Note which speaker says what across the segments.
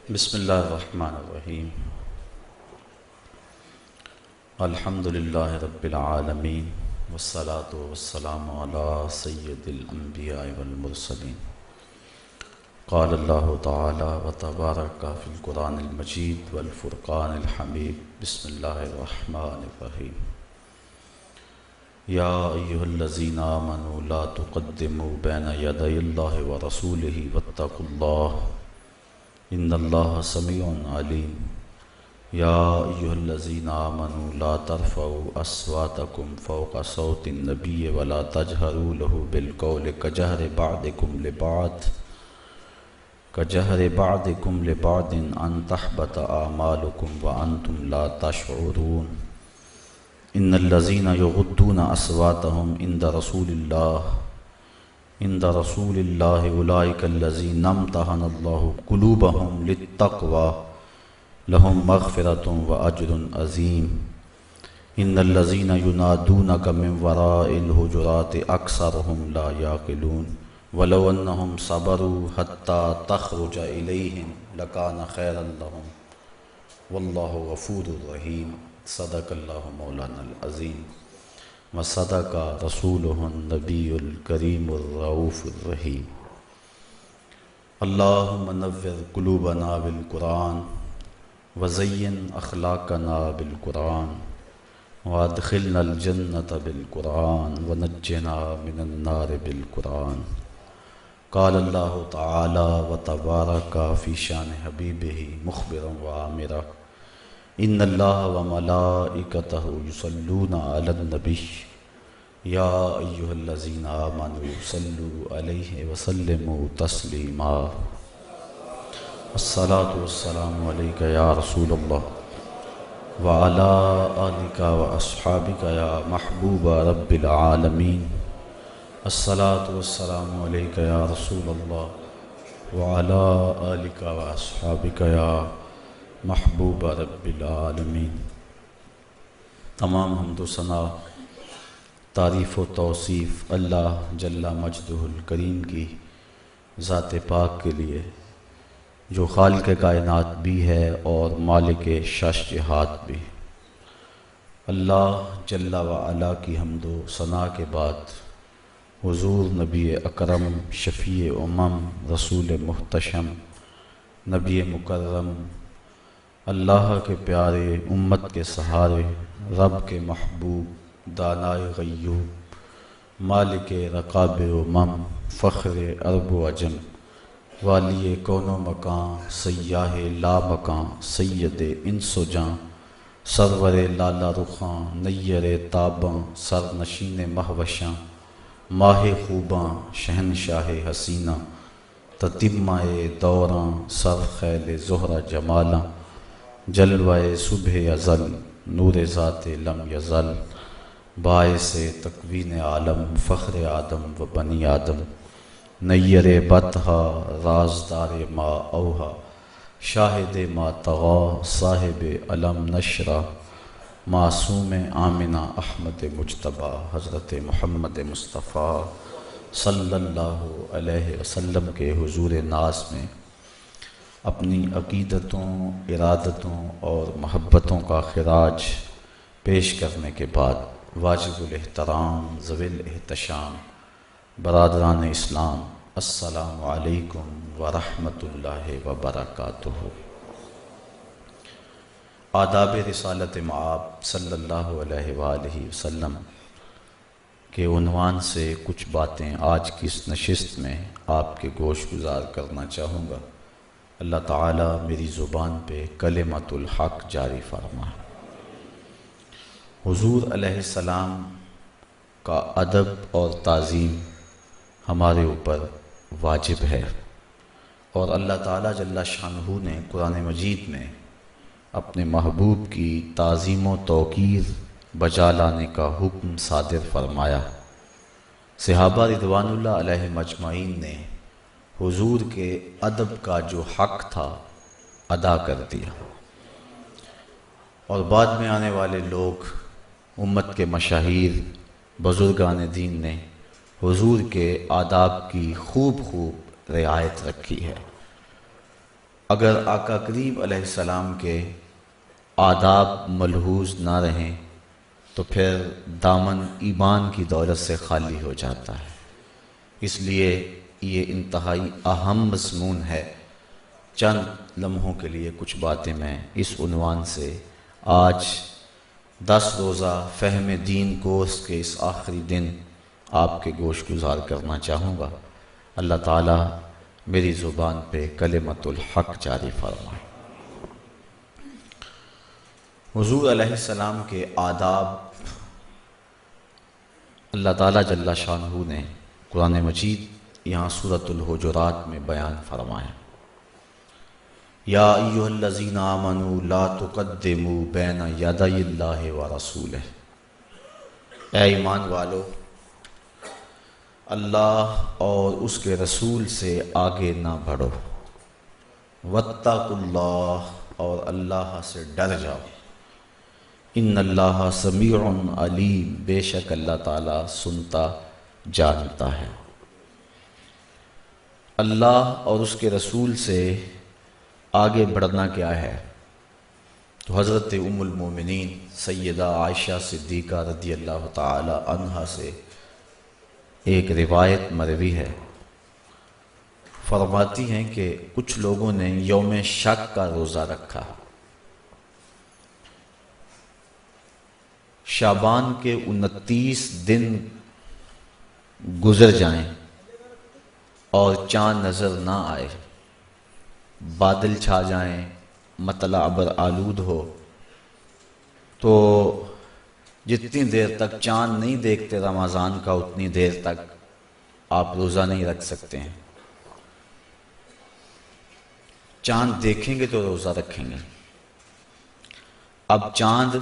Speaker 1: بسم اللہ الرحمن الرحیم الحمدللہ رب العالمین والصلاة والسلام علی سید الانبیاء والمرسلین قال اللہ تعالی وتبارک فی القرآن المجید والفرقان الحمید بسم اللہ الرحمن الرحیم یا ایہا الذین آمنوا لا تقدموا بین یدی اللہ ورسولہ واتقوا اللہ ان اللہ سمیع علیم یا ایہا الذین آمنوا لا ترفعوا اصواتکم فوق صوت النبی ولا تجہروا له بالقول کجہر بعضکم لبعض ان تحبط اعمالکم وانتم لا تشعرون ان الذین یغضون اصواتهم عند رسول اللہ اولئک الذین امتحن اللہ قلوبهم للتقوی لهم مغفرۃ واجر عظیم ان الذین ینادونک من وراء الحجرات اکثرهم لا یعقلون ولو انہم صبروا حتی تخرج الیہم لکان خیرا لهم واللہ غفور رحیم صدق اللہ مولانا العظیم وصدق رسولہ النبی الکریم الرؤوف الرحیم اللہم نور قلوبنا بالقرآن وزین اخلاقنا بالقرآن وادخلنا الجنة بالقرآن ونجنا من النار بالقرآن قال اللہ تعالی وتبارک فی شان حبیبہ مخبرا وآمرا ان اللہ وملائکتہ یصلون علی النبی یا ایہا الذین آمنوا صلوا علیہ وسلموا تسلیما الصلاة والسلام علیک یا رسول اللہ وعلی آلک واصحابک یا محبوب رب العالمین الصلاة والسلام علیک یا رسول اللہ وعلی آلک واصحابک یا محبوب رب العالمین۔ تمام حمد و ثنا، تعریف و توصیف اللہ جل مجدہ الکریم کی ذات پاک کے لیے جو خالق کائنات بھی ہے اور مالک شش جہات بھی۔ اللہ جل وعلا کی حمد و ثنا کے بعد حضور نبی اکرم شفیع امم رسول محتشم نبی مکرم اللہ کے پیارے امت کے سہارے رب کے محبوب دانائے غیوب مالک رقاب امم فخر عرب و عجم والی کون و مکان سیاہ لا مکان سید انس و جاں سرور لالا رخاں نیر تاباں سر نشین مہوشاں ماہ خوباں شہنشاہ حسینہ تتمہ دوراں سر خیل زہرہ جمالاں جلوہ صبح ازل نور ذات لم یزل باعث تکوین عالم فخر آدم و بنی آدم نیر بطحا رازدار ما اوہا شاہد ما طغا صاحب علم نشرہ معصوم آمنہ احمد مجتبی حضرت محمد مصطفیٰ صلی اللہ علیہ وسلم کے حضور ناز میں اپنی عقیدتوں ارادتوں اور محبتوں کا خراج پیش کرنے کے بعد واجب الاحترام ذوی الاحتشام برادران اسلام السلام علیکم ورحمۃ اللہ وبرکاتہ۔ آداب رسالت مآب صلی اللہ علیہ وآلہ وسلم کے عنوان سے کچھ باتیں آج کی اس نشست میں آپ کے گوش گزار کرنا چاہوں گا۔ اللہ تعالیٰ میری زبان پہ کلمۃ الحق جاری فرما۔ حضور علیہ السلام کا ادب اور تعظیم ہمارے اوپر واجب ہے، اور اللہ تعالیٰ جل شانہ نے قرآن مجید میں اپنے محبوب کی تعظیم و توقیر بجا لانے کا حکم صادر فرمایا۔ صحابہ رضوان اللہ علیہ مجمعین نے حضور کے ادب کا جو حق تھا ادا کر دیا، اور بعد میں آنے والے لوگ امت کے مشاہیر بزرگان دین نے حضور کے آداب کی خوب رعایت رکھی ہے۔ اگر آقا کریم علیہ السلام کے آداب ملحوظ نہ رہیں تو پھر دامن ایمان کی دولت سے خالی ہو جاتا ہے۔ اس لیے یہ انتہائی اہم مضمون ہے۔ چند لمحوں کے لیے کچھ باتیں میں اس عنوان سے آج 10 روزہ فہم دین کورس کے اس آخری دن آپ کے گوش گزار کرنا چاہوں گا۔ اللہ تعالیٰ میری زبان پہ کلمت الحق جاری فرمائے۔ حضور علیہ السلام کے آداب اللہ تعالیٰ جل شانہ نے قرآن مجید یہاں سورۃ الحجرات میں بیان فرمایا۔ یا ایھا الذین آمنوا لا تقدموا بین یدی اللہ ورسولہ، اے ایمان والو، اللہ اور اس کے رسول سے آگے نہ بڑھو، واتقوا اللہ، اور اللہ سے ڈر جاؤ، ان اللہ سمیع علیم، بے شک اللہ تعالیٰ سنتا جانتا ہے۔ اللہ اور اس کے رسول سے آگے بڑھنا کیا ہے؟ تو حضرت ام المومنین سیدہ عائشہ صدیقہ رضی اللہ تعالی عنہا سے ایک روایت مروی ہے، فرماتی ہیں کہ کچھ لوگوں نے یوم شک کا روزہ رکھا۔ شعبان کے 29 دن گزر جائیں اور چاند نظر نہ آئے، بادل چھا جائیں، مطلع ابر آلود ہو، تو جتنی دیر تک چاند نہیں دیکھتے رمضان کا اتنی دیر تک آپ روزہ نہیں رکھ سکتے ہیں۔ چاند دیکھیں گے تو روزہ رکھیں گے۔ اب چاند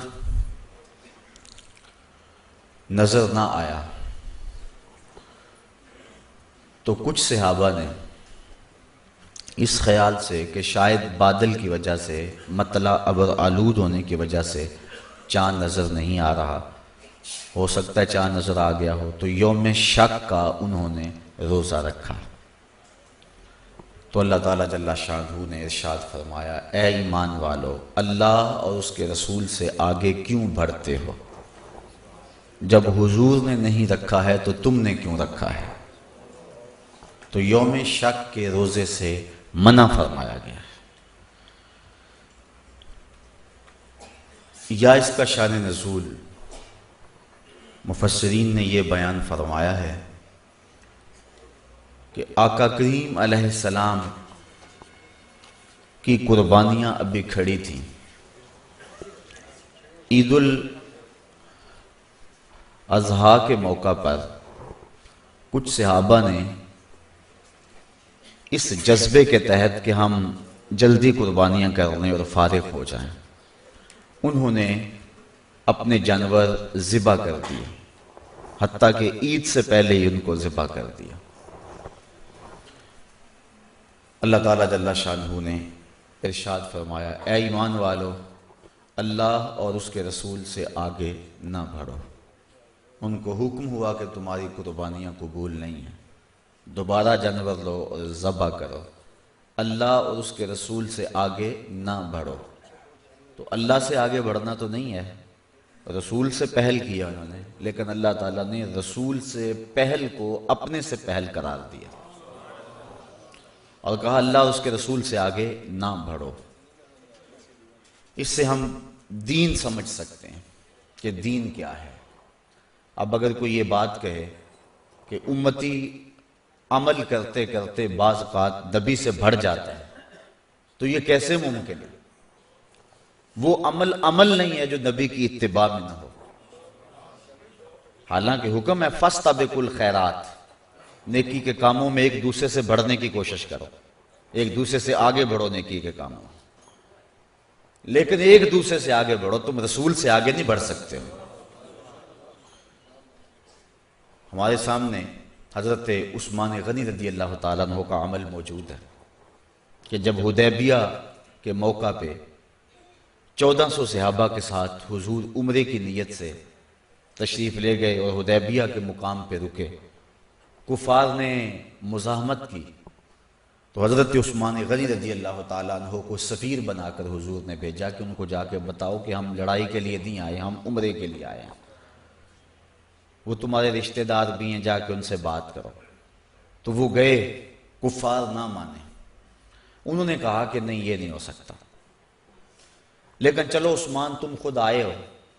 Speaker 1: نظر نہ آیا تو کچھ صحابہ نے اس خیال سے کہ شاید بادل کی وجہ سے، مطلع ابر آلود ہونے کی وجہ سے چاند نظر نہیں آ رہا، ہو سکتا ہے چاند نظر آ گیا ہو، تو یوم شک کا انہوں نے روزہ رکھا۔ تو اللہ تعالیٰ جل شانہ نے ارشاد فرمایا، اے ایمان والو، اللہ اور اس کے رسول سے آگے کیوں بڑھتے ہو؟ جب حضور نے نہیں رکھا ہے تو تم نے کیوں رکھا ہے؟ تو یوم شک کے روزے سے منع فرمایا گیا ہے۔ یا اس کا شان نزول مفسرین نے یہ بیان فرمایا ہے کہ آقا کریم علیہ السلام کی قربانیاں ابھی کھڑی تھیں۔ عید الاضحیٰ کے موقع پر کچھ صحابہ نے اس جذبے کے تحت کہ ہم جلدی قربانیاں کر لیں اور فارغ ہو جائیں، انہوں نے اپنے جانور ذبح کر دیے، حتیٰ کہ عید سے پہلے ہی ان کو ذبح کر دیا۔ اللہ تعالیٰ جل شانہ نے ارشاد فرمایا، اے ایمان والو، اللہ اور اس کے رسول سے آگے نہ بڑھو۔ ان کو حکم ہوا کہ تمہاری قربانیاں قبول نہیں ہیں، دوبارہ جانور لو اور ذبح کرو، اللہ اور اس کے رسول سے آگے نہ بڑھو۔ تو اللہ سے آگے بڑھنا تو نہیں ہے، رسول سے پہل کیا انہوں نے، لیکن اللہ تعالیٰ نے رسول سے پہل کو اپنے سے پہل قرار دیا اور کہا اللہ اور اس کے رسول سے آگے نہ بڑھو۔ اس سے ہم دین سمجھ سکتے ہیں کہ دین کیا ہے۔ اب اگر کوئی یہ بات کہے کہ امتی عمل کرتے کرتے بعض اوقات نبی سے بڑھ جاتا ہے، تو یہ کیسے ممکن ہے؟ وہ عمل نہیں ہے جو نبی کی اتباع میں نہ ہو۔ حالانکہ حکم ہے فاستبقوا الخیرات، نیکی کے کاموں میں ایک دوسرے سے بڑھنے کی کوشش کرو، ایک دوسرے سے آگے بڑھو نیکی کے کاموں میں، لیکن ایک دوسرے سے آگے بڑھو، تم رسول سے آگے نہیں بڑھ سکتے ہو۔ ہمارے سامنے حضرت عثمان غنی رضی اللہ تعالیٰ عنہ کا عمل موجود ہے کہ جب حدیبیہ کے موقع پہ 1400 صحابہ کے ساتھ حضور عمرے کی نیت سے تشریف لے گئے اور حدیبیہ کے مقام پہ رکے، کفار نے مزاحمت کی تو حضرت عثمان غنی رضی اللہ تعالیٰ عنہ کو سفیر بنا کر حضور نے بھیجا کہ ان کو جا کے بتاؤ کہ ہم لڑائی کے لیے نہیں آئے، ہم عمرے کے لیے آئے ہیں، وہ تمہارے رشتہ دار بھی ہیں، جا کے ان سے بات کرو۔ تو وہ گئے، کفار نہ مانے، انہوں نے کہا کہ نہیں، یہ نہیں ہو سکتا، لیکن چلو عثمان تم خود آئے ہو،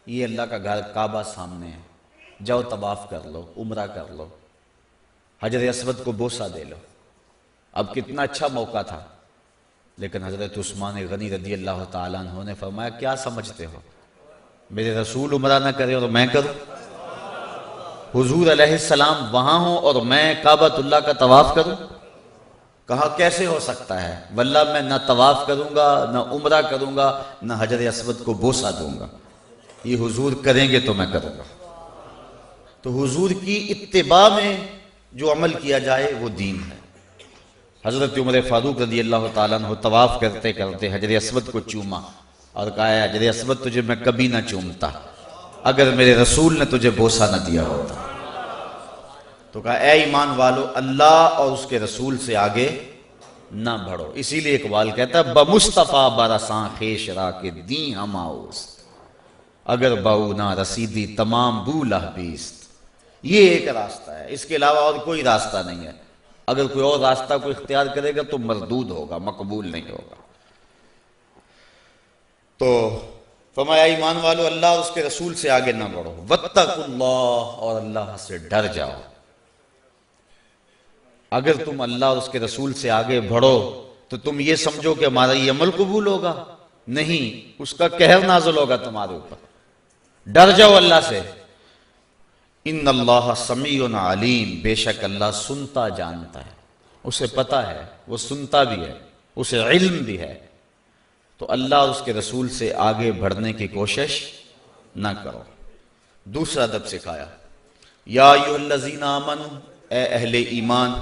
Speaker 1: یہ اللہ کا گھر کعبہ سامنے ہے، جاؤ طواف کر لو، عمرہ کر لو، حجر اسود کو بوسہ دے لو۔ اب کتنا اچھا موقع تھا، لیکن حضرت عثمان غنی رضی اللہ تعالیٰ عنہ نے فرمایا کیا سمجھتے ہو، میرے رسول عمرہ نہ کرے اور میں کروں؟ حضور علیہ السلام وہاں ہوں اور میں کعبۃ اللہ کا طواف کروں؟ کہا کیسے ہو سکتا ہے، واللہ میں نہ طواف کروں گا، نہ عمرہ کروں گا، نہ حجر اسود کو بوسہ دوں گا، یہ حضور کریں گے تو میں کروں گا۔ تو حضور کی اتباع میں جو عمل کیا جائے وہ دین ہے۔ حضرت عمر فاروق رضی اللہ تعالیٰ عنہ طواف کرتے کرتے حجر اسود کو چوما اور کہا ہے حجر اسود تجھے میں کبھی نہ چومتا اگر میرے رسول نے تجھے بوسہ نہ دیا ہوتا۔ تو کہا اے ایمان والو، اللہ اور اس کے رسول سے آگے نہ بڑھو۔ اسی لیے اقبال کہتا ہے بمصطفیٰ برساں خیش را کے دین ہماؤست، اگر باؤ نہ رسیدی تمام بولہ بیست۔ یہ ایک راستہ ہے، اس کے علاوہ اور کوئی راستہ نہیں ہے۔ اگر کوئی اور راستہ کوئی اختیار کرے گا تو مردود ہوگا، مقبول نہیں ہوگا۔ تو فرمایا ایمان والو، اللہ اور اس کے رسول سے آگے نہ بڑھو، واتقوا اللہ، اور اللہ سے ڈر جاؤ۔ اگر تم اللہ اور اس کے رسول سے آگے بڑھو تو تم یہ سمجھو کہ ہمارا یہ عمل قبول ہوگا، نہیں، اس کا قہر نازل ہوگا تمہارے اوپر۔ ڈر جاؤ اللہ سے۔ ان اللہ سمیع علیم، بے شک اللہ سنتا جانتا ہے، اسے پتہ ہے، وہ سنتا بھی ہے، اسے علم بھی ہے۔ تو اللہ اور اس کے رسول سے آگے بڑھنے کی کوشش نہ کرو۔ دوسرا ادب سکھایا، یا ایھا الذین آمنوا، اے اہل ایمان،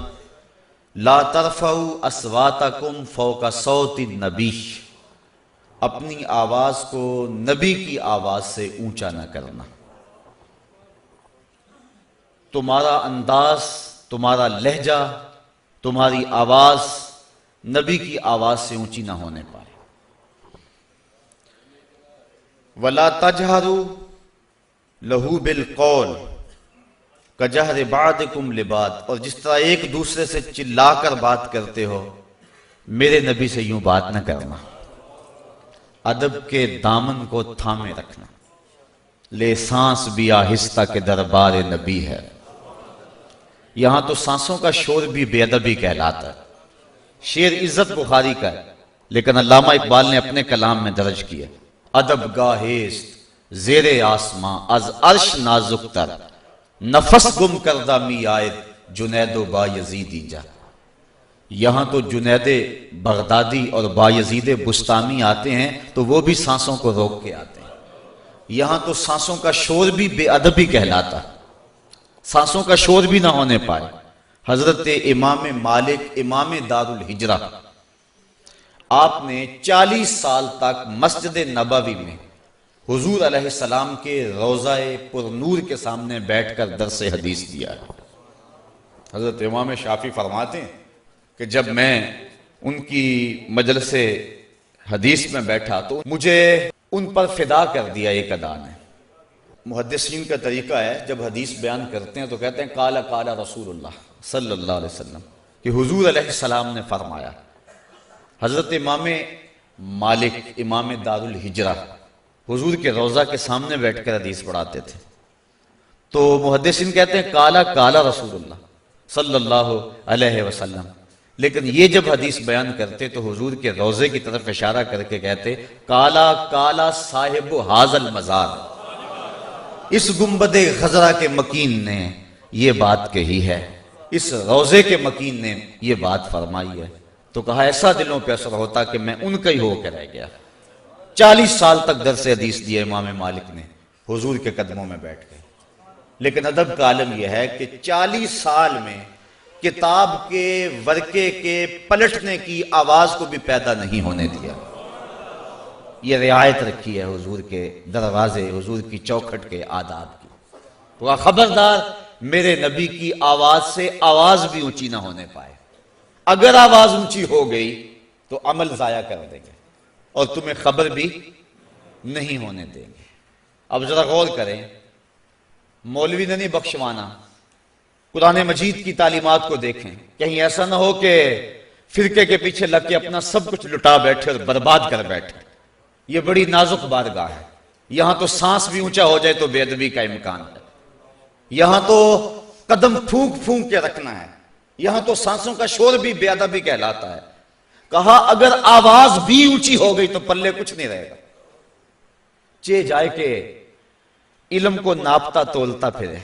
Speaker 1: لا ترفعوا اصواتکم فوق صوت النبی، اپنی آواز کو نبی کی آواز سے اونچا نہ کرنا۔ تمہارا انداز، تمہارا لہجہ، تمہاری آواز نبی کی آواز سے اونچی نہ ہونے پائے۔ وَلَا تَجْهَرُوا لَهُ بِالْقَوْلِ كَجَهْرِ بَعْضِكُمْ لِبَعْضٍ، اور جس طرح ایک دوسرے سے چلا کر بات کرتے ہو، میرے نبی سے یوں بات نہ کرنا۔ ادب کے دامن کو تھامے رکھنا۔ لے سانس بھی آہستہ کے دربار نبی ہے۔ یہاں تو سانسوں کا شور بھی بے ادبی کہلاتا ہے۔ شعر عزت بخاری کا ہے، لیکن علامہ اقبال نے اپنے کلام میں درج کیا، ادب گاہست زیر آسماں از عرش نازک تر، نفس گم کردہ می آئد جنید و با یزید اینجا۔ یہاں تو جنید بغدادی اور با یزید بستامی آتے ہیں تو وہ بھی سانسوں کو روک کے آتے ہیں۔ یہاں تو سانسوں کا شور بھی بے ادبی کہلاتا ہے، سانسوں کا شور بھی نہ ہونے پائے۔ حضرت امام مالک امام دار الہجرہ، آپ نے 40 سال تک مسجد نبوی میں حضور علیہ السلام کے روضہ پر نور کے سامنے بیٹھ کر درس حدیث دیا ہے۔ حضرت امام شافعی فرماتے ہیں کہ جب میں ان کی مجلس حدیث میں بیٹھا تو مجھے ان پر فدا کر دیا ایک ادا نے۔ محدثین کا طریقہ ہے، جب حدیث بیان کرتے ہیں تو کہتے ہیں قال قال رسول اللہ صلی اللہ علیہ وسلم، کہ حضور علیہ السلام نے فرمایا۔ حضرت امام مالک امام دار الہجرہ حضور کے روضہ کے سامنے بیٹھ کر حدیث پڑھاتے تھے، تو محدثین کہتے ہیں قال قال رسول اللہ صلی اللہ علیہ وسلم، لیکن یہ جب حدیث بیان کرتے تو حضور کے روضے کی طرف اشارہ کر کے کہتے قال قال صاحب ھذا المزار، اس گنبد خضرا کے مکین نے یہ بات کہی ہے، اس روضے کے مکین نے یہ بات فرمائی ہے۔ تو کہا ایسا دلوں پہ اثر ہوتا کہ میں ان کا ہی ہو کے رہ گیا۔ 40 سال تک درس حدیث دیا امام مالک نے حضور کے قدموں میں بیٹھ گئے، لیکن ادب کا عالم یہ ہے کہ 40 سال میں کتاب کے ورقے کے پلٹنے کی آواز کو بھی پیدا نہیں ہونے دیا۔ یہ رعایت رکھی ہے حضور کے دروازے، حضور کی چوکھٹ کے آداب کی۔ تو خبردار میرے نبی کی آواز سے آواز بھی اونچی نہ ہونے پائے۔ اگر آواز اونچی ہو گئی تو عمل ضائع کر دیں گے اور تمہیں خبر بھی نہیں ہونے دیں گے۔ اب ذرا غور کریں، مولوی نے نہیں بخشوانا، قرآن مجید کی تعلیمات کو دیکھیں، کہیں ایسا نہ ہو کہ فرقے کے پیچھے لگ کے اپنا سب کچھ لٹا بیٹھے اور برباد کر بیٹھے۔ یہ بڑی نازک بارگاہ ہے، یہاں تو سانس بھی اونچا ہو جائے تو بے ادبی کا امکان ہے، یہاں تو قدم پھونک پھونک کے رکھنا ہے، یہاں تو سانسوں کا شور بھی بے ادبی کہلاتا ہے۔ کہا اگر آواز بھی اونچی ہو گئی تو پلے کچھ نہیں رہے گا، چے جائے کہ علم کو ناپتا تولتا پھرے،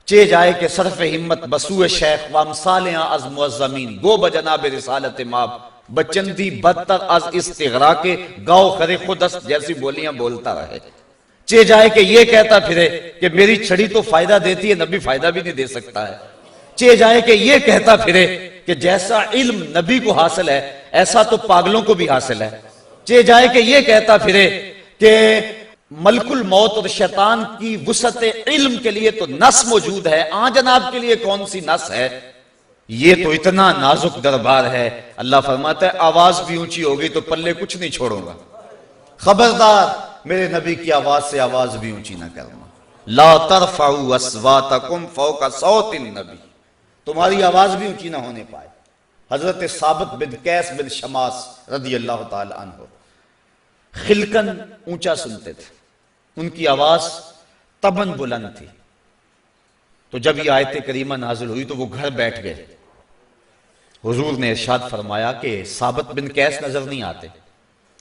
Speaker 1: چے جائے کہ صرف ہمت بسوئے شیخ وامثالیاں از معظمین گو بجناب رسالت ماب بچندی بدتر از استغرا کے گاؤ خرے خود است جیسی بولیاں بولتا رہے۔ چے جائے کہ یہ کہتا پھرے کہ میری چھڑی تو فائدہ دیتی ہے، نبی فائدہ بھی نہیں دے سکتا ہے۔ چے جائے کہ یہ کہتا پھرے کہ جیسا علم نبی کو حاصل ہے ایسا تو پاگلوں کو بھی حاصل ہے۔ چے جائے کہ یہ کہتا پھرے کہ ملک الموت اور شیطان کی وسعت علم کے لیے تو نس موجود ہے، جناب کے لیے کون سی نس ہے؟ یہ تو اتنا نازک دربار ہے۔ اللہ فرماتا ہے آواز بھی اونچی ہوگی تو پلے کچھ نہیں چھوڑوں گا، خبردار میرے نبی کی آواز سے آواز بھی اونچی نہ کرنا۔ لا ترفعوا اصواتکم فوق صوت النبی، تمہاری آواز بھی اونچی نہ ہونے پائے۔ حضرت ثابت بن قیس بن شماس رضی اللہ تعالی عنہ خلقن اونچا سنتے تھے، ان کی آواز تبن بلند تھی، تو جب یہ آیت کریمہ نازل ہوئی تو وہ گھر بیٹھ گئے۔ حضور نے ارشاد فرمایا کہ ثابت بن قیس نظر نہیں آتے،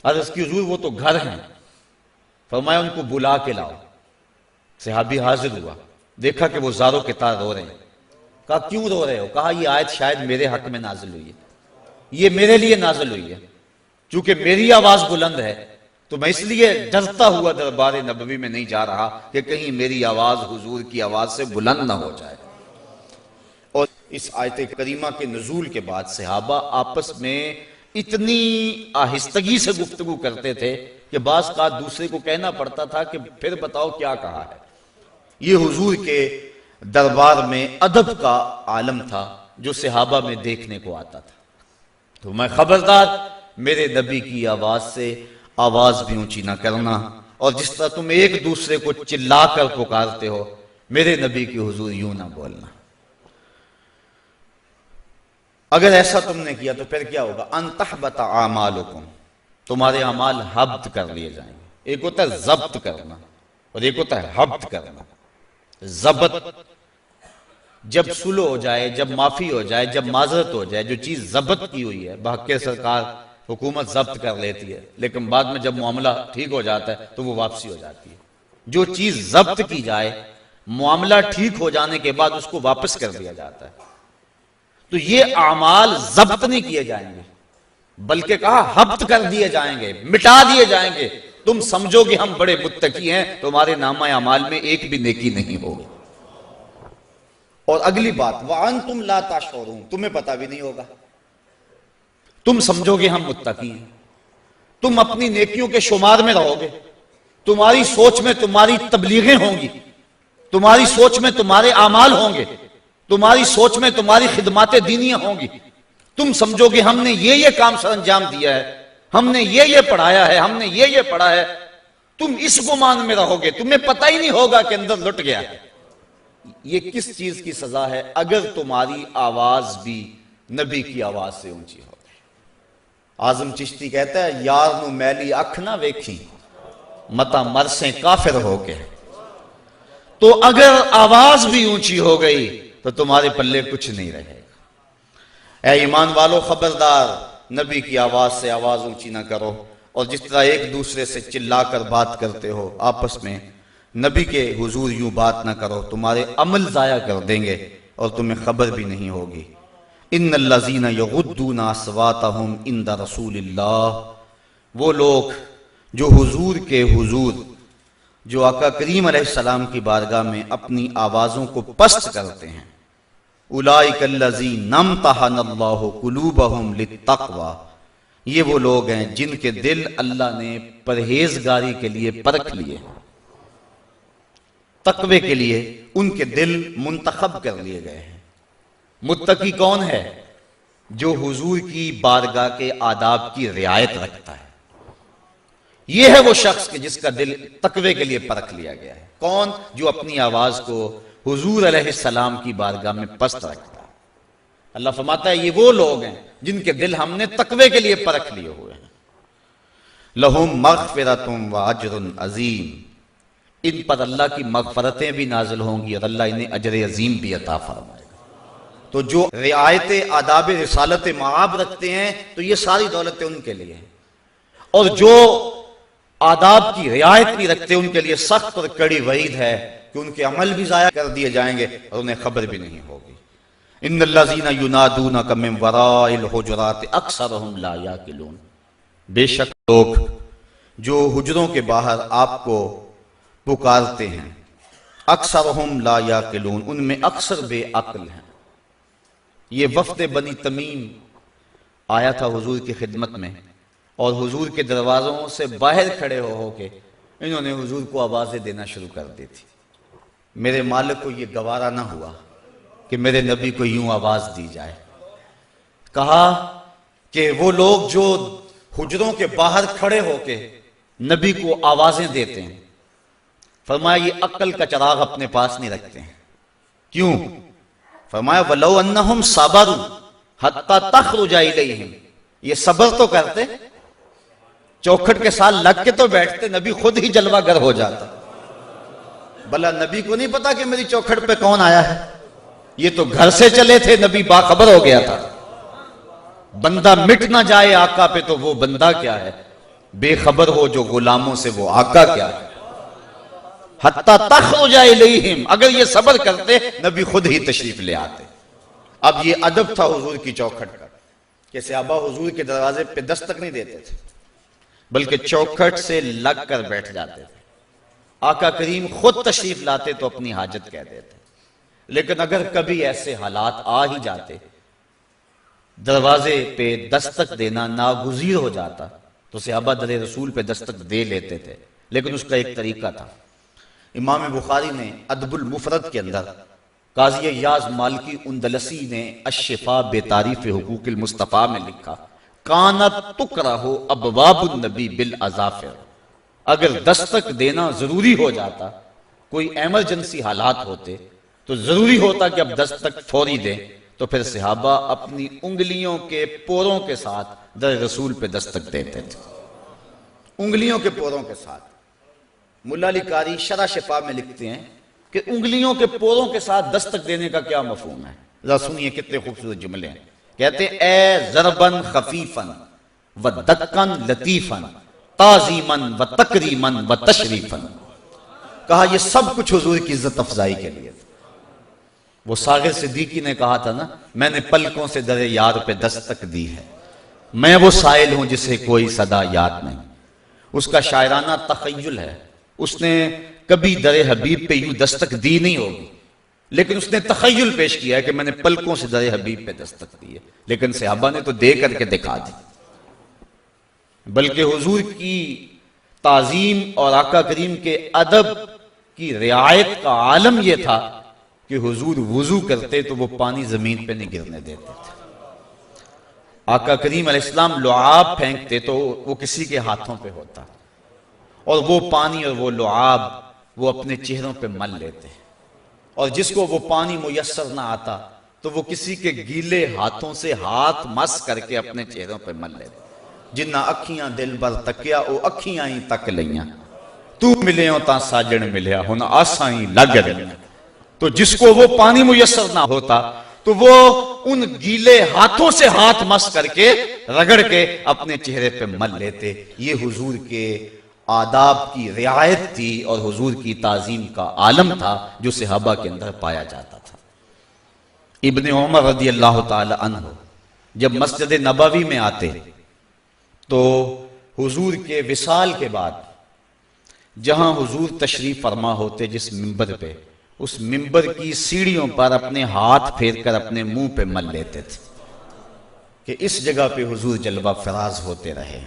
Speaker 1: عرض کی حضور وہ تو گھر ہیں، فرمایا ان کو بلا کے لاؤ۔ صحابی حاضر ہوا، دیکھا کہ وہ زاروں کے تار رو رہے ہیں، کہا کیوں رو رہے ہو؟ کہا یہ آیت شاید میرے حق میں نازل ہوئی ہے، یہ میرے لیے نازل ہوئی ہے، چونکہ میری آواز بلند ہے تو میں اس لیے ڈرتا ہوا دربار نبوی میں نہیں جا رہا کہ کہیں میری آواز حضور کی آواز سے بلند نہ ہو جائے۔ اور اس آیت کریمہ کے نزول کے بعد صحابہ آپس میں اتنی آہستگی سے گفتگو کرتے تھے کہ بعض کا دوسرے کو کہنا پڑتا تھا کہ پھر بتاؤ کیا کہا ہے۔ یہ حضور کے دربار میں ادب کا عالم تھا جو صحابہ میں دیکھنے کو آتا تھا۔ تو میں خبردار میرے نبی کی آواز سے آواز بھی اونچی نہ کرنا، اور جس طرح تم ایک دوسرے کو چلا کر پکارتے ہو میرے نبی کی حضور یوں نہ بولنا۔ اگر ایسا تم نے کیا تو پھر کیا ہوگا؟ ان تحبط اعمالکم، تمہارے اعمال حبط کر لیے جائیں گے۔ ایک ہوتا ہے ضبط کرنا اور ایک ہوتا ہے حبط کرنا۔ ضبط جب صلح ہو جائے، جب معافی ہو جائے، جب معذرت ہو جائے، جو چیز ضبط کی ہوئی ہے، بحق سرکار حکومت ضبط کر لیتی ہے لیکن بعد میں جب معاملہ ٹھیک ہو جاتا ہے تو وہ واپسی ہو جاتی ہے۔ جو چیز ضبط کی جائے معاملہ ٹھیک ہو جانے کے بعد اس کو واپس کر دیا جاتا ہے۔ تو یہ اعمال ضبط نہیں کیے جائیں گے بلکہ کہا حبط کر دیے جائیں گے، مٹا دیے جائیں گے۔ تم سمجھو کہ ہم بڑے متقی ہیں، تمہارے نامہ اعمال میں ایک بھی نیکی نہیں ہوگی۔ اور اگلی بات وَأَنْتُمْ لَا تَشْعُرُونَ، تمہیں پتہ بھی نہیں ہوگا، تم سمجھو گے ہم متقی ہیں، تم اپنی نیکیوں کے شمار میں رہو گے، تمہاری سوچ میں تمہاری تبلیغیں ہوں گی، تمہاری سوچ میں تمہارے اعمال ہوں گے، تمہاری سوچ میں تمہاری خدمات دینیاں ہوں گی، تم سمجھو گے ہم نے یہ کام سر انجام دیا ہے، ہم نے یہ پڑھایا ہے، ہم نے یہ پڑھا ہے، تم اس گمان میں رہو گے، تمہیں پتہ ہی نہیں ہوگا کہ اندر لٹ گیا ہے۔ یہ کس چیز کی سزا ہے؟ اگر تمہاری آواز بھی نبی کی آواز سے اونچی ہو۔ اعظم چشتی کہتا ہے یار نو میلی اکھ نہ ویکھی متا مرسیں کافر ہو کے۔ تو اگر آواز بھی اونچی ہو گئی تو تمہارے پلے کچھ نہیں رہے گا۔ اے ایمان والو خبردار نبی کی آواز سے آواز اونچی نہ کرو، اور جس طرح ایک دوسرے سے چلا کر بات کرتے ہو آپس میں نبی کے حضور یوں بات نہ کرو، تمہارے عمل ضائع کر دیں گے اور تمہیں خبر بھی نہیں ہوگی۔ ان الذین یغضون اصواتهم عند رسول اللہ، وہ لوگ جو حضور کے حضور، جو آقا کریم علیہ السلام کی بارگاہ میں اپنی آوازوں کو پست کرتے ہیں، اولئک الذین امتحن اللہ قلوبہم للتقوی، یہ وہ لوگ ہیں جن کے دل اللہ نے پرہیزگاری کے لیے پرکھ لیے، تقوی کے لیے ان کے دل منتخب کر لیے گئے ہیں۔ متقی کون ہے؟ جو حضور کی بارگاہ کے آداب کی رعایت رکھتا ہے، یہ ہے وہ شخص کہ جس کا دل تقوی کے لیے پرکھ لیا گیا ہے۔ کون؟ جو اپنی آواز کو حضور علیہ السلام کی بارگاہ میں پست رکھتا ہے۔ اللہ فرماتا ہے یہ وہ لوگ ہیں جن کے دل ہم نے تقوی کے لیے پرکھ لیے ہوئے ہیں۔ لہم مغفرۃ و اجر عظیم، ان پر اللہ کی مغفرتیں بھی نازل ہوں گی اور اللہ انہیں اجر عظیم بھی عطا فرمائے گا۔ تو جو رعایت آداب رسالت معاب رکھتے ہیں تو یہ ساری دولتیں ان کے لیے ہیں، اور جو آداب کی رعایت نہیں رکھتے ان کے لیے سخت اور کڑی وعید ہے کہ ان کے عمل بھی ضائع کر دیے جائیں گے اور انہیں خبر بھی نہیں ہوگی۔ ان الذین ینادونک من وراء الحجرات اکثرهم لا یعقلون، بے شک لوگ جو حجروں کے باہر آپ کو پکارتے ہیں، اکثرهم لا یعقلون، ان میں اکثر بے عقل ہیں۔ یہ وفد بنی تمیم آیا تھا حضور کی خدمت میں، اور حضور کے دروازوں سے باہر کھڑے ہو کے انہوں نے حضور کو آوازیں دینا شروع کر دی تھی۔ میرے مالک کو یہ گوارا نہ ہوا کہ میرے نبی کو یوں آواز دی جائے۔ کہا کہ وہ لوگ جو حجروں کے باہر کھڑے ہو کے نبی کو آوازیں دیتے ہیں، فرمایا یہ عقل کا چراغ اپنے پاس نہیں رکھتے ہیں۔ کیوں؟ فرمایا وَلَوْ أَنَّهُمْ صَبَرُوا حَتَّى تَخْرُجَ إِلَيْهِمْ، یہ صبر تو کرتے، چوکھٹ کے ساتھ لگ کے تو بیٹھتے، نبی خود ہی جلوہ گر ہو جاتا۔ بھلا نبی کو نہیں پتا کہ میری چوکھٹ پہ کون آیا ہے؟ یہ تو گھر سے چلے تھے، نبی باخبر ہو گیا تھا۔ بندہ مٹ نہ جائے آقا پہ تو وہ بندہ کیا ہے؟ بے خبر ہو جو غلاموں سے وہ آقا کیا ہے؟ حتیٰ تخرج الیہم، اگر یہ صبر کرتے نبی خود ہی تشریف لے آتے۔ اب یہ ادب تھا حضور کی چوکھٹ کا کہ صحابہ حضور کے دروازے پہ دستک نہیں دیتے تھے، بلکہ چوکھٹ سے لگ کر بیٹھ جاتے تھے۔ آقا کریم خود تشریف لاتے تو اپنی حاجت کہہ دیتے، لیکن اگر کبھی ایسے حالات آ ہی جاتے، دروازے پہ دستک دینا ناگزیر ہو جاتا، تو صحابہ در رسول پہ دستک دے لیتے تھے، لیکن اس کا ایک طریقہ تھا۔ امام بخاری نے ادب المفرد کے اندر قاضی یاز مالکی اندلسی نے الشفاء بتعریف حقوق المصطفیٰ میں لکھا، کانت تکرہ ابواب النبی بالاظافر، اگر دستک دینا ضروری ہو جاتا، کوئی ایمرجنسی حالات ہوتے تو ضروری ہوتا کہ اب دستک فوری دیں، تو پھر صحابہ اپنی انگلیوں کے پوروں کے ساتھ در رسول پہ دستک دیتے تھے، انگلیوں کے پوروں کے ساتھ۔ ملا علی قاری شرح شفا میں لکھتے ہیں کہ انگلیوں کے پوروں کے ساتھ دستک دینے کا کیا مفہوم ہے؟ ذرا سنیے کتنے خوبصورت جملے ہیں۔ کہتے ہیں اے ضربن خفیفن و دکن لطیفن تعظیمن و تکریمن و تشریفن، کہا یہ سب کچھ حضور کی عزت افزائی کے لیے تھا۔ وہ ساغر صدیقی نے کہا تھا نا، میں نے پلکوں سے در یار پہ دستک دی ہے، میں وہ سائل ہوں جسے کوئی صدا یاد نہیں۔ اس کا شاعرانہ تخیل ہے، اس نے کبھی در حبیب پہ یوں دستک دی نہیں ہوگی، لیکن اس نے تخیل پیش کیا ہے کہ میں نے پلکوں سے در حبیب پہ دستک دی ہے، لیکن صحابہ نے تو دے کر کے دکھا دی۔ بلکہ حضور کی تعظیم اور آقا کریم کے ادب کی رعایت کا عالم یہ تھا کہ حضور وضو کرتے تو وہ پانی زمین پہ نہیں گرنے دیتے تھے۔ آقا کریم علیہ السلام لعاب پھینکتے تو وہ کسی کے ہاتھوں پہ ہوتا، اور وہ پانی اور وہ لعاب وہ اپنے چہروں پہ مل لیتے، اور جس کو وہ پانی میسر نہ آتا تو وہ کسی کے گیلے ہاتھوں سے ہاتھ مس کر کے اپنے چہروں پہ مل لیتے۔ جنہ اکھیاں دل بر تکیا او اکھیاں ہی تک لیاں، تو ملیوں تا ساجن ملیا ہن آساں ہی لگ رہیاں۔ تو جس کو وہ پانی میسر نہ ہوتا تو وہ ان گیلے ہاتھوں سے ہاتھ مس کر کے رگڑ کے اپنے چہرے پہ مل لیتے۔ یہ حضور کے آداب کی رعایت تھی اور حضور کی تعظیم کا عالم تھا جو صحابہ کے اندر پایا جاتا تھا۔ ابن عمر رضی اللہ تعالی عنہ جب مسجد نبوی میں آتے تو حضور کے وصال کے بعد جہاں حضور تشریف فرما ہوتے جس منبر پہ، اس منبر کی سیڑھیوں پر اپنے ہاتھ پھیر کر اپنے منہ پہ مل لیتے تھے کہ اس جگہ پہ حضور جلوہ فراز ہوتے رہے۔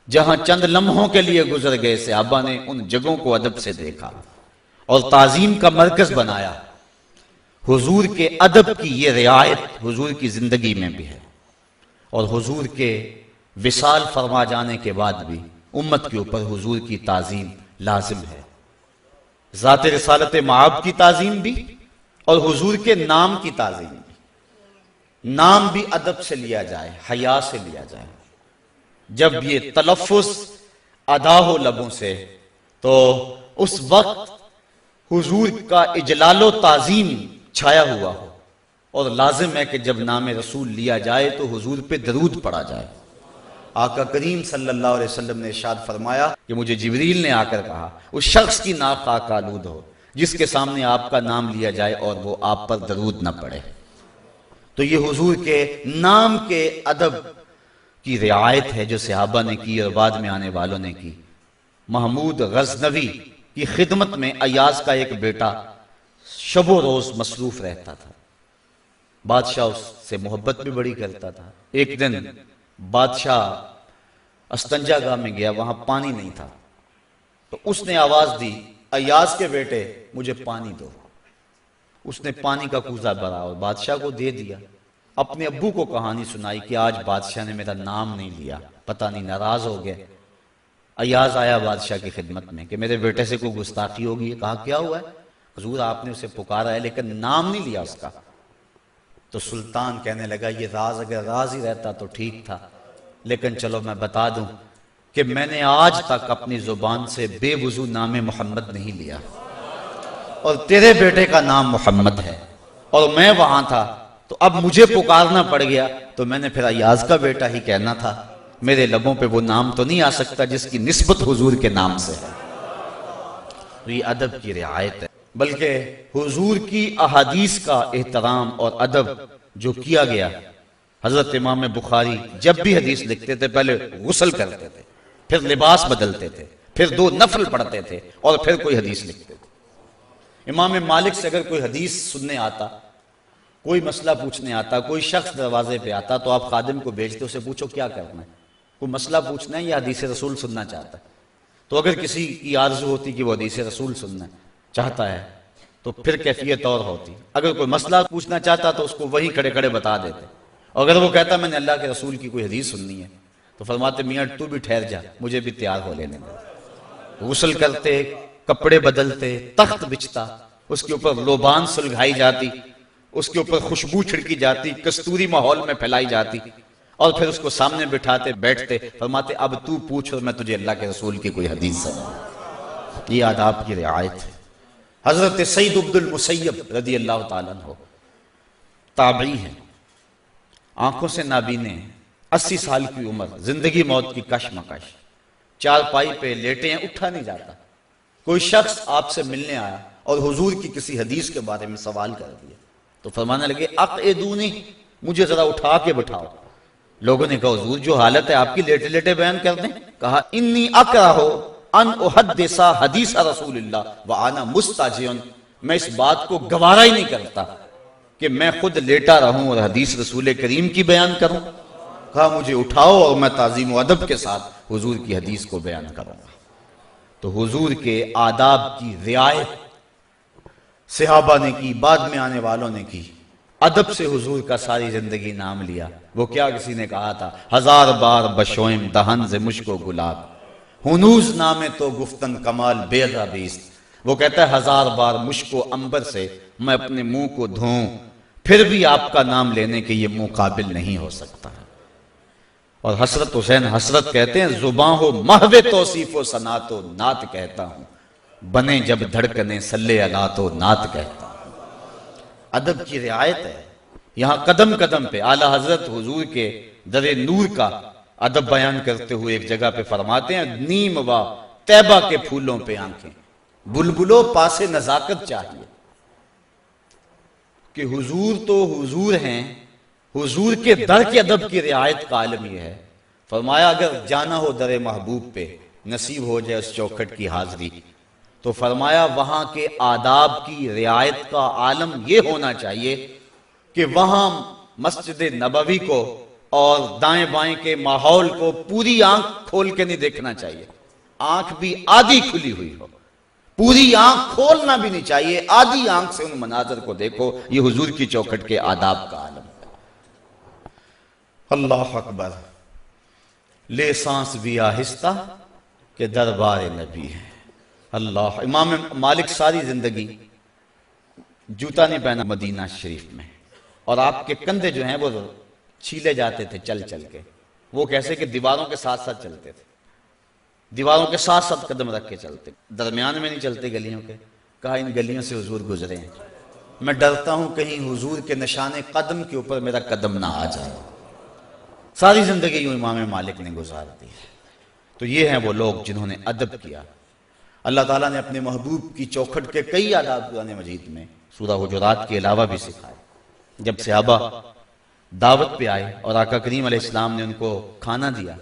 Speaker 1: جہاں چند لمحوں کے لیے گزر گئے، صحابہ نے ان جگہوں کو ادب سے دیکھا اور تعظیم کا مرکز بنایا۔ حضور کے ادب کی یہ رعایت حضور کی زندگی میں بھی ہے، اور حضور کے وصال فرما جانے کے بعد بھی امت کے اوپر حضور کی تعظیم لازم ہے، ذات رسالت مآب کی تعظیم بھی اور حضور کے نام کی تعظیم بھی۔ نام بھی ادب سے لیا جائے، حیا سے لیا جائے، جب یہ تلفظ ادا ہو لبوں سے تو اس وقت حضور کا اجلال و تعظیم چھایا ہوا ہو، اور لازم ہے کہ جب نام رسول لیا جائے تو حضور پہ درود پڑھا جائے۔ آقا کریم صلی اللہ علیہ وسلم نے ارشاد فرمایا کہ مجھے جبریل نے آ کر کہا اس شخص کی ناک خاک آلود ہو جس کے سامنے آپ کا نام لیا جائے اور وہ آپ پر درود نہ پڑھے۔ تو یہ حضور کے نام کے ادب کی رعایت ہے جو صحابہ نے کی اور بعد میں آنے والوں نے کی۔ محمود غزنوی کی خدمت میں ایاز کا ایک بیٹا شب و روز مصروف رہتا تھا، بادشاہ اس سے محبت بھی بڑی کرتا تھا۔ ایک دن بادشاہ استنجا گاہ میں گیا، وہاں پانی نہیں تھا، تو اس نے آواز دی ایاز کے بیٹے مجھے پانی دو۔ اس نے پانی کا کوزہ بھرا اور بادشاہ کو دے دیا۔ اپنے ابو کو کہانی سنائی کہ آج بادشاہ نے میرا نام نہیں لیا، پتہ نہیں ناراض ہو گئے۔ ایاز آیا بادشاہ کی خدمت میں کہ میرے بیٹے سے کوئی گستاخی ہوگی۔ کہا کیا ہوا ہے؟ حضور آپ نے اسے پکارا ہے لیکن نام نہیں لیا اس کا۔ تو سلطان کہنے لگا یہ راز اگر راز ہی رہتا تو ٹھیک تھا، لیکن چلو میں بتا دوں کہ میں نے آج تک اپنی زبان سے بے وضو نام محمد نہیں لیا، اور تیرے بیٹے کا نام محمد ہے اور میں وہاں تھا، تو اب مجھے پکارنا پڑ گیا تو میں نے پھر ایاز کا بیٹا ہی کہنا تھا، میرے لبوں پہ وہ نام تو نہیں آ سکتا جس کی نسبت حضور کے نام سے ہے۔ تو یہ ادب کی رعایت ہے، بلکہ حضور کی احادیث کا احترام اور ادب جو کیا گیا۔ حضرت امام بخاری جب بھی حدیث لکھتے تھے پہلے غسل کرتے تھے، پھر لباس بدلتے تھے، پھر 2 نفل پڑھتے تھے اور پھر کوئی حدیث لکھتے تھے۔ امام مالک سے اگر کوئی حدیث سننے آتا، کوئی مسئلہ پوچھنے آتا، کوئی شخص دروازے پہ آتا تو آپ خادم کو بھیجتے، اسے پوچھو کیا کرنا ہے، کوئی مسئلہ پوچھنا ہے یا حدیث رسول سننا چاہتا ہے؟ تو اگر کسی کی آرزو ہوتی کہ وہ حدیث رسول سننا چاہتا ہے تو پھر کیفیت اور ہوتی۔ اگر کوئی مسئلہ پوچھنا چاہتا تو اس کو وہی کھڑے کھڑے بتا دیتے، اور اگر وہ کہتا میں نے اللہ کے رسول کی کوئی حدیث سننی ہے تو فرماتے میاں تو بھی ٹھہر جا، مجھے بھی تیار ہو لینے دے۔ غسل کرتے، کپڑے بدلتے، تخت بچھتا، اس کے اوپر لوبان سلگھائی جاتی، اس کے اوپر خوشبو چھڑکی جاتی، کستوری ماحول میں پھیلائی جاتی، اور پھر اس کو سامنے بٹھاتے، بیٹھتے، فرماتے اب تو پوچھ اور میں تجھے اللہ کے رسول کی کوئی حدیث سناؤں۔ یہ آداب کی رعایت ہے۔ حضرت سعید عبد المسیب رضی اللہ تعالیٰ عنہ تابعی ہیں، آنکھوں سے نابینے، 80 سال کی عمر، زندگی موت کی کشمکش، چارپائی پہ لیٹے ہیں، اٹھا نہیں جاتا۔ کوئی شخص آپ سے ملنے آیا اور حضور کی کسی حدیث کے بارے میں سوال کر دیا تو فرمانے لگے اقعدونی، مجھے ذرا اٹھا کے بٹھاؤ۔ لوگوں نے کہا حضور جو حالت ہے آپ کی لیٹے لیٹے بیان کر دیں۔ کہا انی اکرہ ان احدث حدیث رسول اللہ وانا مستجع، میں اس بات کو گوارا ہی نہیں کرتا کہ میں خود لیٹا رہوں اور حدیث رسول کریم کی بیان کروں۔ کہا مجھے اٹھاؤ اور میں تعظیم و ادب کے ساتھ حضور کی حدیث کو بیان کروں گا۔ تو حضور کے آداب کی رعایت صحابہ نے کی، بعد میں آنے والوں نے کی۔ ادب سے حضور کا ساری زندگی نام لیا۔ وہ کیا کسی نے کہا تھا 1000 بار بشوئم دہن ز مشک و گلاب، ہنوز نامے تو گفتن کمال بے بیست۔ وہ کہتا ہے 1000 بار مشک و عنبر سے میں اپنے منہ کو دھوؤں پھر بھی آپ کا نام لینے کے یہ منہ قابل نہیں ہو سکتا۔ اور حسرت حسین حسرت کہتے ہیں زباں ہو محو توصیف و ثنا تو نعت کہتا ہوں، بنے جب دھڑکنے صلی علی تو نعت کہتا ہوں۔ ادب کی رعایت ہے یہاں قدم قدم پہ۔ اعلیٰ حضرت حضور کے در نور کا ادب بیان کرتے ہوئے ایک جگہ پہ فرماتے ہیں نیم و طیبہ کے پھولوں پہ آنکھیں، بلبلوں پاسے نزاکت چاہیے۔ کہ حضور تو حضور ہیں، حضور کے در کے ادب کی رعایت کا عالم یہ ہے۔ فرمایا اگر جانا ہو در محبوب پہ، نصیب ہو جائے اس چوکھٹ کی حاضری، تو فرمایا وہاں کے آداب کی رعایت کا عالم یہ ہونا چاہیے کہ وہاں مسجد نبوی کو اور دائیں بائیں کے ماحول کو پوری آنکھ کھول کے نہیں دیکھنا چاہیے، آنکھ بھی آدھی کھلی ہوئی ہو، پوری آنکھ کھولنا بھی نہیں چاہیے، آدھی آنکھ سے ان مناظر کو دیکھو، یہ حضور کی چوکھٹ کے آداب کا عالم ہے۔ اللہ اکبر، لے سانس بھی آہستہ کہ دربار نبی ہے۔ اللہ، امام مالک ساری زندگی جوتا نہیں پہنا مدینہ شریف میں، اور آپ کے کندھے جو ہیں وہ چھیلے جاتے تھے چل چل کے، وہ کیسے کہ دیواروں کے ساتھ ساتھ چلتے تھے، دیواروں کے ساتھ ساتھ قدم رکھ کے چلتے، درمیان میں نہیں چلتے گلیوں کے۔ کہا ان گلیوں سے حضور گزرے ہیں، میں ڈرتا ہوں کہیں حضور کے نشان قدم کے اوپر میرا قدم نہ آ جائے۔ ساری زندگی یوں امام مالک نے گزار دی۔ تو یہ ہیں وہ لوگ جنہوں نے ادب کیا۔ اللہ تعالیٰ نے اپنے محبوب کی چوکھٹ کے کئی آداب قرآن مجید میں سورہ حجرات کے علاوہ بھی سکھائے۔ جب صحابہ دعوت پہ آئے اور آقا کریم علیہ السلام نے ان کو کھانا دیا،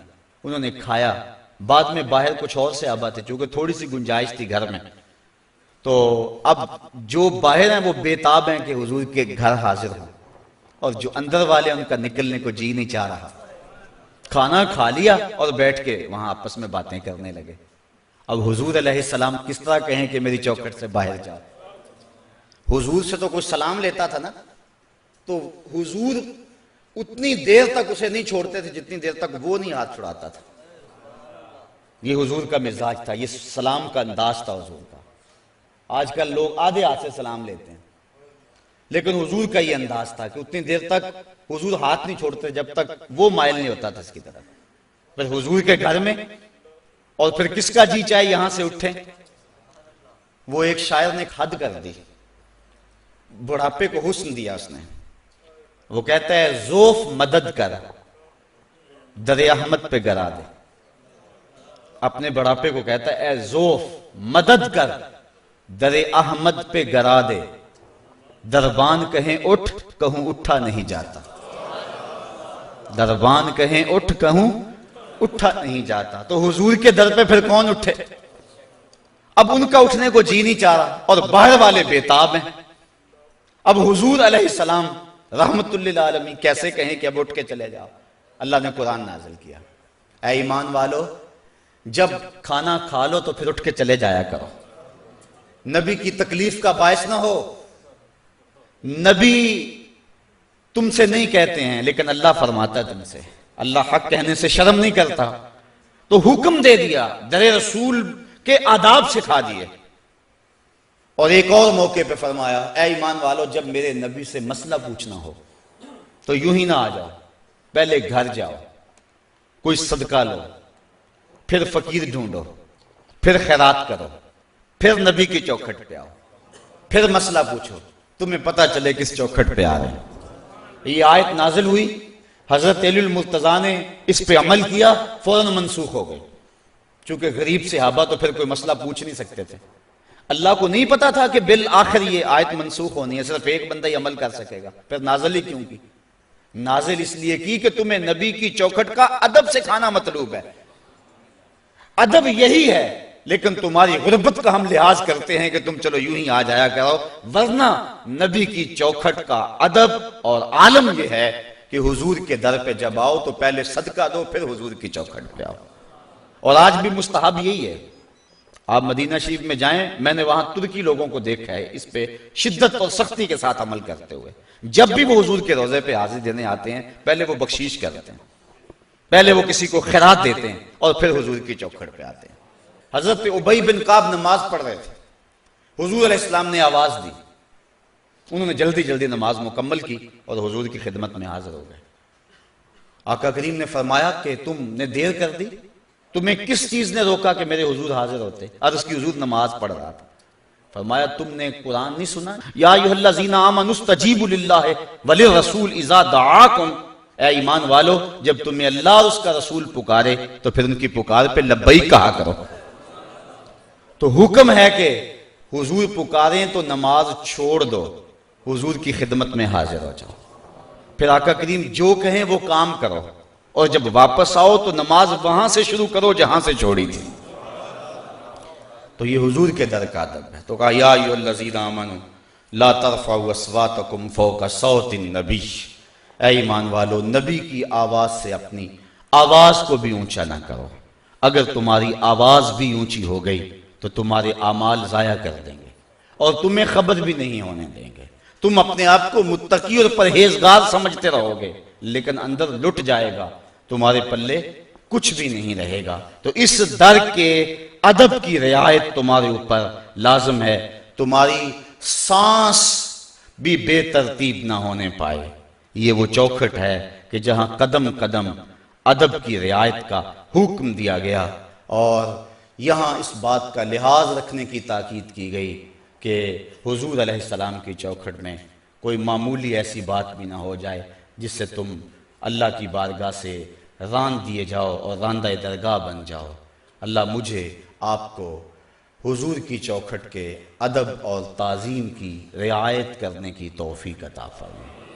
Speaker 1: انہوں نے کھایا، بعد میں باہر کچھ اور صحابہ تھے، چونکہ تھوڑی سی گنجائش تھی گھر میں، تو اب جو باہر ہیں وہ بے تاب ہیں کہ حضور کے گھر حاضر ہوں، اور جو اندر والے ان کا نکلنے کو جی نہیں چاہ رہا۔ کھانا کھا لیا اور بیٹھ کے وہاں آپس میں باتیں کرنے لگے۔ اب حضور علیہ السلام کس طرح کہیں کہ میری چوکھٹ سے باہر جاؤ؟ حضور سے تو کوئی سلام لیتا تھا نا، تو حضور اتنی دیر تک اسے نہیں چھوڑتے تھے جتنی دیر تک وہ نہیں ہاتھ چھڑاتا تھا۔ یہ حضور کا مزاج تھا، یہ سلام کا انداز تھا حضور کا۔ آج کل لوگ آدھے ہاتھ سے سلام لیتے ہیں، لیکن حضور کا یہ انداز تھا کہ اتنی دیر تک حضور ہاتھ نہیں چھوڑتے جب تک وہ مائل نہیں ہوتا تھا اس کی طرف۔ پھر حضور کے گھر میں، اور پھر کس کا جی چاہے یہاں سے اٹھیں۔ وہ ایک شاعر نے حد کر دی، بڑھاپے کو حسن دیا اس نے۔ وہ کہتا ہے ذوف مدد کر در احمد پہ گرا دے۔ اپنے بڑھاپے کو کہتا ہے اے ذوف مدد کر در احمد پہ گرا دے، دربان کہیں اٹھ کہوں اٹھا نہیں جاتا، دربان کہیں اٹھ کہوں اٹھا نہیں جاتا۔ تو حضور کے در پہ پھر کون اٹھے؟ اب ان کا اٹھنے کو جی نہیں چاہ رہا، اور باہر والے بےتاب ہیں۔ اب حضور علیہ السلام رحمت للعالمین کیسے کہیں کہ اب اٹھ کے چلے جاؤ؟ اللہ نے قرآن نازل کیا، اے ایمان والو جب کھانا کھا لو تو پھر اٹھ کے چلے جایا کرو، نبی کی تکلیف کا باعث نہ ہو۔ نبی تم سے نہیں کہتے ہیں لیکن اللہ فرماتا ہے تم سے، اللہ حق کہنے سے شرم نہیں کرتا، تو حکم دے دیا، در رسول کے آداب سکھا دیے۔ اور ایک اور موقع پہ فرمایا اے ایمان والو جب میرے نبی سے مسئلہ پوچھنا ہو تو یوں ہی نہ آ جاؤ، پہلے گھر جاؤ، کوئی صدقہ لو، پھر فقیر ڈھونڈو، پھر خیرات کرو، پھر نبی کی چوکھٹ پہ آؤ، پھر مسئلہ پوچھو، تمہیں پتہ چلے کس چوکھٹ پہ آ رہے ہیں۔ یہ آیت نازل ہوئی، حضرت علی المرتضیٰ نے اس پہ عمل کیا، فوراً منسوخ ہو گئی، چونکہ غریب صحابہ تو پھر کوئی مسئلہ پوچھ نہیں سکتے تھے۔ اللہ کو نہیں پتا تھا کہ بالآخر یہ آیت منسوخ ہونی ہے، صرف ایک بندہ ہی عمل کر سکے گا۔ پھر نازل ہی کیوں کی؟ نازل اس لیے کی کہ تمہیں نبی کی چوکھٹ کا ادب سکھانا مطلوب ہے۔ ادب یہی ہے، لیکن تمہاری غربت کا ہم لحاظ کرتے ہیں کہ تم چلو یوں ہی آ جایا کرو، ورنہ نبی کی چوکھٹ کا ادب اور عالم یہ ہے کہ حضور کے در پہ جب آؤ تو پہلے صدقہ دو، پھر حضور کی چوکھٹ پہ آؤ۔ اور آج بھی مستحب یہی ہے، آپ مدینہ شریف میں جائیں، میں نے وہاں ترکی لوگوں کو دیکھا ہے اس پہ شدت اور سختی کے ساتھ عمل کرتے ہوئے۔ جب بھی وہ حضور کے روضے پہ حاضری دینے آتے ہیں پہلے وہ بخشیش کرتے ہیں، پہلے وہ کسی کو خیرات دیتے ہیں، اور پھر حضور کی چوکھٹ پہ آتے ہیں۔ حضرت ابی بن کعب نماز پڑھ رہے تھے، حضور علیہ السلام نے آواز دی، انہوں نے جلدی جلدی نماز مکمل کی اور حضور کی خدمت میں حاضر ہو گئے۔ آقا کریم نے فرمایا کہ تم نے دیر کر دی، تمہیں کس چیز نے روکا کہ میرے حضور حاضر ہوتے؟ عرض کی حضور نماز پڑھ رہا تھا۔ فرمایا تم نے قرآن نہیں سنا؟ یا ایھا الذین آمنوا استجیبوا للہ وللرسول اذا دعاکم، اے ایمان والو جب تمہیں اللہ اور اس کا رسول پکارے تو پھر ان کی پکار پہ لبیک کہا کرو۔ تو حکم ہے کہ حضور پکاریں تو نماز چھوڑ دو، حضور کی خدمت میں حاضر ہو جاؤ، پھر آقا کریم جو کہیں وہ کام کرو، اور جب واپس آؤ تو نماز وہاں سے شروع کرو جہاں سے چھوڑی تھی۔ تو یہ حضور کے در کا ادب ہے۔ تو کہا یا ایھا الذین آمنوا لا ترفعوا اصواتکم فوق صوت النبی، اے ایمان والو نبی کی آواز سے اپنی آواز کو بھی اونچا نہ کرو، اگر تمہاری آواز بھی اونچی ہو گئی تو تو تمہارے اعمال ضائع کر دیں گے اور تمہیں خبر بھی نہیں ہونے دیں گے۔ تم اپنے آپ کو متقی اور پرہیزگار سمجھتے رہو گے، لیکن اندر لٹ جائے گا، تمہارے پلے کچھ بھی نہیں رہے گا۔ تو اس در کے ادب کی رعایت تمہارے اوپر لازم ہے، تمہاری سانس بھی بے ترتیب نہ ہونے پائے۔ یہ وہ چوکھٹ ہے کہ جہاں قدم قدم ادب کی رعایت کا حکم دیا گیا، اور یہاں اس بات کا لحاظ رکھنے کی تاکید کی گئی کہ حضور علیہ السلام کی چوکھٹ میں کوئی معمولی ایسی بات بھی نہ ہو جائے جس سے تم اللہ کی بارگاہ سے راند دیے جاؤ اور راندہ درگاہ بن جاؤ۔ اللہ مجھے آپ کو حضور کی چوکھٹ کے ادب اور تعظیم کی رعایت کرنے کی توفیق عطا فرمائے۔